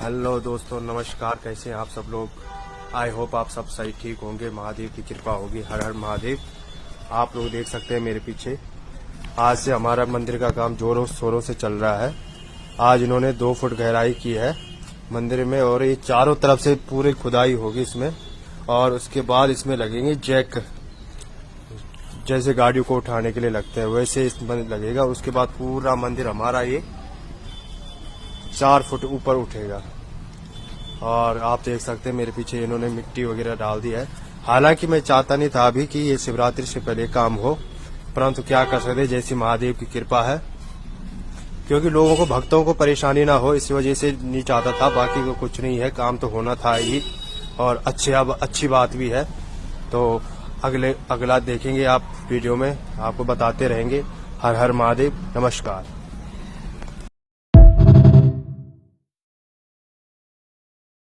Hello दोस्तों, नमस्कार। कैसे हैं आप सब लोग? आई होप आप सब सही ठीक होंगे। महादेव की कृपा होगी। हर हर महादेव। आप लोग देख सकते हैं मेरे पीछे, आज से हमारा मंदिर का काम जोरों शोरों से चल रहा है। आज इन्होंने 2 फुट गहराई की है मंदिर में, और ये चारों तरफ से पूरी खुदाई होगी इसमें। और उसके बाद इसमें लगेंगे जैक, जैसे गाड़ियों को उठाने के लिए लगते हैं वैसे इसमें लगेगा। उसके बाद पूरा मंदिर हमारा ये 4 फुट ऊपर उठेगा। और आप देख सकते हैं मेरे पीछे इन्होंने मिट्टी वगैरह डाल दी है। हालांकि मैं चाहता नहीं था अभी कि ये शिवरात्रि से पहले काम हो, परंतु क्या कर सकते, जैसी महादेव की कृपा है। क्योंकि लोगों को, भक्तों को परेशानी ना हो, इस वजह से नहीं चाहता था। बाकी को कुछ नहीं है, काम तो होना था ही, और अच्छी बात भी है। तो अगला देखेंगे आप वीडियो में, आपको बताते रहेंगे। हर हर महादेव। नमस्कार।